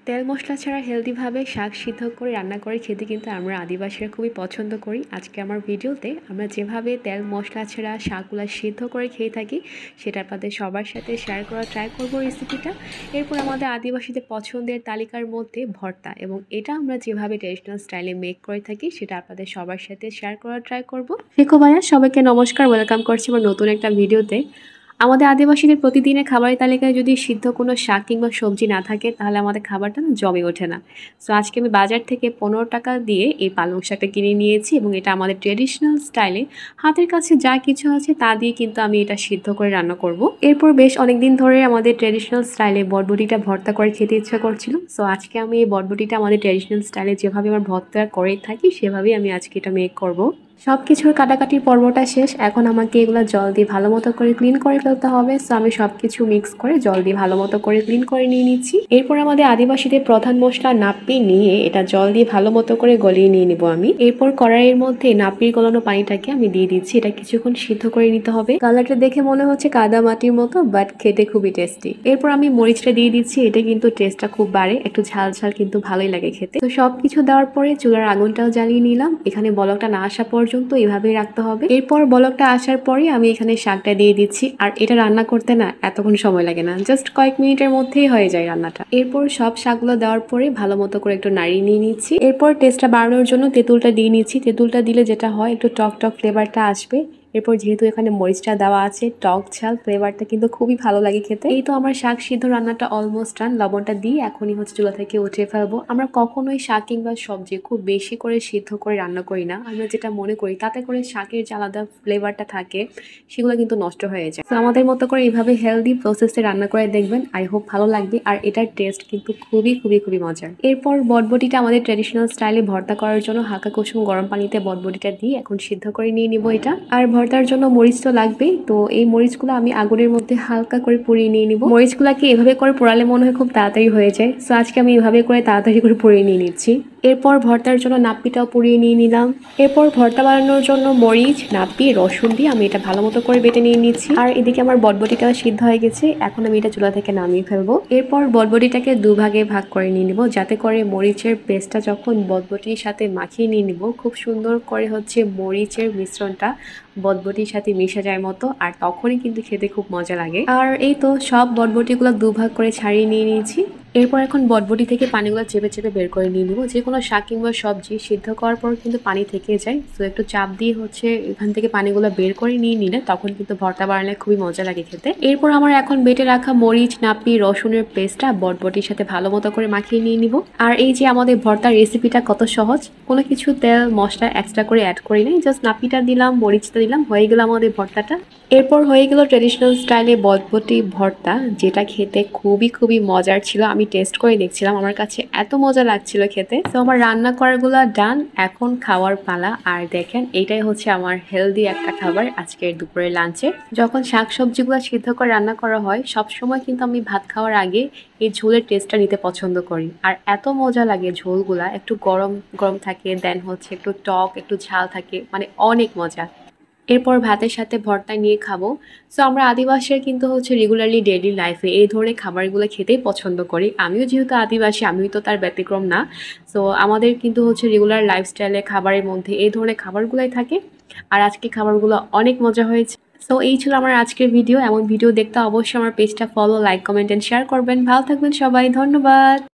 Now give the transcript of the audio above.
তেল মশলা ছাড়া হেলদিভাবে শাক সিদ্ধ করে রান্না করে খেতে কিন্তু আমরা আদিবাসীরা খুবই পছন্দ করি। আজকে আমার ভিডিওতে আমরা যেভাবে তেল মশলা ছাড়া শাকগুলা সিদ্ধ করে খেয়ে থাকি সেটা আপনাদের সবার সাথে শেয়ার করার ট্রাই করব রেসিপিটা। এরপর আমাদের আদিবাসীদের পছন্দের তালিকার মধ্যে ভর্তা, এবং এটা আমরা যেভাবে ট্রেডিশনাল স্টাইলে মেক করে থাকি সেটা আপনাদের সবার সাথে শেয়ার করার ট্রাই করব। রেখো ভাইয়া, সবাইকে নমস্কার, ওয়েলকাম করছি আমার নতুন একটা ভিডিওতে। আমাদের আদিবাসীদের প্রতিদিনের খাবারের তালিকায় যদি সিদ্ধ কোনো শাক কিংবা সবজি না থাকে তাহলে আমাদের খাবারটা না জমে ওঠে না। সো আজকে আমি বাজার থেকে 15 টাকা দিয়ে এই পালং শাকটা কিনে নিয়েছি, এবং এটা আমাদের ট্রেডিশনাল স্টাইলে হাতের কাছে যা কিছু আছে তা দিয়ে কিন্তু আমি এটা সিদ্ধ করে রান্না করব। এরপর বেশ অনেকদিন ধরে আমাদের ট্রেডিশনাল স্টাইলে বটবটিটা ভর্তা করে খেতে ইচ্ছা করছিল। সো আজকে আমি এই বটবটিটা আমাদের ট্রেডিশনাল স্টাইলে যেভাবে আমার ভর্তা করে থাকি সেভাবেই আমি আজকে এটা মেক করব। সব কিছুর কাটাকাটির পর্বটা শেষ, এখন আমাকে এগুলো জল দিয়ে ভালো মতো করে ক্লিন করে ফেলতে হবে। সো আমি সব কিছু মিক্স করে জল দিয়ে ভালো মতো করে ক্লিন করে নিয়ে নিচ্ছি। এরপর আমাদের আদিবাসীদের প্রধান মশলা নাপ্পি নিয়ে এটা জল দিয়ে ভালো মতো করে গলিয়ে নিয়ে নিব আমি। এরপর কড়াইয়ের মধ্যে নাপ্পির গলানো পানিটাকে আমি দিয়ে দিচ্ছি। এটা কিছুক্ষণ সিদ্ধ করে নিতে হবে। কালারটা দেখে মনে হচ্ছে কাদা মাটির মতো, বাট খেতে খুবই টেস্টি। এরপর আমি মরিচটা দিয়ে দিচ্ছি, এটা কিন্তু টেস্টটা খুব বাড়ে, একটু ঝাল ঝাল কিন্তু ভালোই লাগে খেতে। তো সবকিছু দেওয়ার পরে চুলার আগুনটাও জ্বালিয়ে নিলাম। এখানে বলকটা না আসা পর্যন্ত এভাবেই রাখতে হবে। এরপর বলকটা আসার পরে আমি এখানে শাকটা দিয়ে দিচ্ছি, আর এটা রান্না করতে না এতক্ষণ সময় লাগে না, জাস্ট কয়েক মিনিটের মধ্যেই হয়ে যায় রান্নাটা। এরপর সব শাকগুলো দেওয়ার পরে ভালো মতো করে একটু নাড়িয়ে নিয়ে নিচ্ছি। এরপর টেস্টটা বাড়ানোর জন্য তেঁতুলটা দিয়ে নিচ্ছি। তেঁতুলটা দিলে যেটা হয় একটু টক টক ফ্লেভারটা আসবে। এরপর যেহেতু এখানে মরিচটা দেওয়া আছে, টক ঝাল ফ্লেভারটা কিন্তু খুবই ভালো লাগে খেতে। এই তো আমার শাক সিদ্ধ রান্নাটা অলমোস্ট ডান। লবণটা দিয়ে এখনই হচ্ছে চুলা থেকে উঠিয়ে ফেলবো। আমরা কখনোই শাক কিংবা সবজি খুব বেশি করে সিদ্ধ করে রান্না করি না। আমরা যেটা মনে করি তাতে করে শাকের যে আলাদা ফ্লেভারটা থাকে সেগুলো কিন্তু নষ্ট হয়ে যায়। তো আমাদের মতো করে এইভাবে হেলদি প্রসেসে রান্না করে দেখবেন, আই হোপ ভালো লাগবে। আর এটার টেস্ট কিন্তু খুবই খুবই খুবই মজার। এরপর বটবটিটা আমাদের ট্রেডিশনাল স্টাইলে ভর্তা করার জন্য হালকা কুসুম গরম পানিতে বটবটিটা দিয়ে এখন সিদ্ধ করে নিয়ে নিব এটা। আর ভর্তার জন্য মরিচ তো লাগবেই, তো এই মরিচগুলো আমি আগুনের মধ্যে হালকা করে পুড়িয়ে নিয়ে নিব। মরিচগুলোকে এভাবে করে পোড়ালে মনে হয় খুব তাড়াতাড়ি হয়ে যায়। সো আজকে আমি এভাবে করে তাড়াতাড়ি করে পুড়িয়ে নিয়ে নিচ্ছি। এরপর ভর্তার জন্য নাপ্পিটাও পুড়িয়ে নিয়ে নিলাম। এরপর ভর্তা বানানোর জন্য মরিচ, নাপ্পি, রসুন দিয়ে আমি এটা ভালো মতো করে বেটে নিয়ে নিচ্ছি। আর এদিকে আমার বটবটিটাও সিদ্ধ হয়ে গেছে, এখন আমি এটা চুলা থেকে নামিয়ে ফেলবো। এরপর বটবটিটাকে দুভাগে ভাগ করে নিয়ে নিব, যাতে করে মরিচের পেস্টটা যখন বটবটির সাথে মাখিয়ে নিয়ে নিব খুব সুন্দর করে হচ্ছে মরিচের মিশ্রণটা বটবটির সাথে মিশে যায় মতো, আর তখনই কিন্তু খেতে খুব মজা লাগে। আর এই তো সব বটবটিগুলো দুভাগ করে ছাড়িয়ে নিয়ে নিয়েছি। এরপর এখন বটবটি থেকে পানিগুলো চেপে চেপে বের করে নিয়ে নিব। যে কোনো শাক কিংবা সবজি সিদ্ধ করার পর কিন্তু পানি থেকে যায়, তো একটু চাপ দিয়ে হচ্ছে এখান থেকে পানিগুলো বের করে নিয়ে নিলে তখন কিন্তু ভর্তা বানালে খুবই মজা লাগে খেতে। এরপর আমার এখন বেটে রাখা মরিচ, নাপ্পি, রসুনের পেস্টটা বটবটির সাথে ভালো মতো করে মাখিয়ে নিয়ে নিব। আর এই যে আমাদের ভর্তার রেসিপিটা কত সহজ, কোনো কিছু তেল মশলা এক্সট্রা করে অ্যাড করি নাই, জাস্ট নাপ্পিটা দিলাম, মরিচটা দিলাম, হয়ে গেল আমাদের ভর্তাটা। এরপর হয়ে গেল ট্রেডিশনাল স্টাইলে বটবটি ভর্তা, যেটা খেতে খুবই খুবই মজার ছিল। আমি টেস্ট করে দেখছিলাম, আমার কাছে এত মজা লাগছিল খেতে। তো আমার রান্না করাগুলো ডান, এখন খাওয়ার পালা। আর দেখেন এইটাই হচ্ছে আমার হেলদি একটা খাবার আজকের দুপুরের লাঞ্চে। যখন শাকসবজিগুলো সিদ্ধ করে রান্না করা হয় সবসময় কিন্তু আমি ভাত খাওয়ার আগে এই ঝোলের টেস্টটা নিতে পছন্দ করি। আর এত মজা লাগে ঝোলগুলা, একটু গরম গরম থাকে, দেন হচ্ছে একটু টক একটু ঝাল থাকে, মানে অনেক মজা। এরপর ভাতের সাথে ভর্তা নিয়ে খাবো। সো আমরা আদিবাসীরা কিন্তু হচ্ছে রেগুলারলি ডেইলি লাইফে এই ধরনের খাবারগুলো খেতেই পছন্দ করি। আমিও যেহেতু আদিবাসী, আমিও তো তার ব্যতিক্রম না। সো আমাদের কিন্তু হচ্ছে রেগুলার লাইফস্টাইলে খাবারের মধ্যে এই ধরনের খাবারগুলাই থাকে। আর আজকে খাবারগুলো অনেক মজা হয়েছে। সো এই ছিল আমার আজকের ভিডিও। এমন ভিডিও দেখতে অবশ্যই আমার পেজটা follow, like, comment and share করবেন। ভালো থাকবেন সবাই, ধন্যবাদ।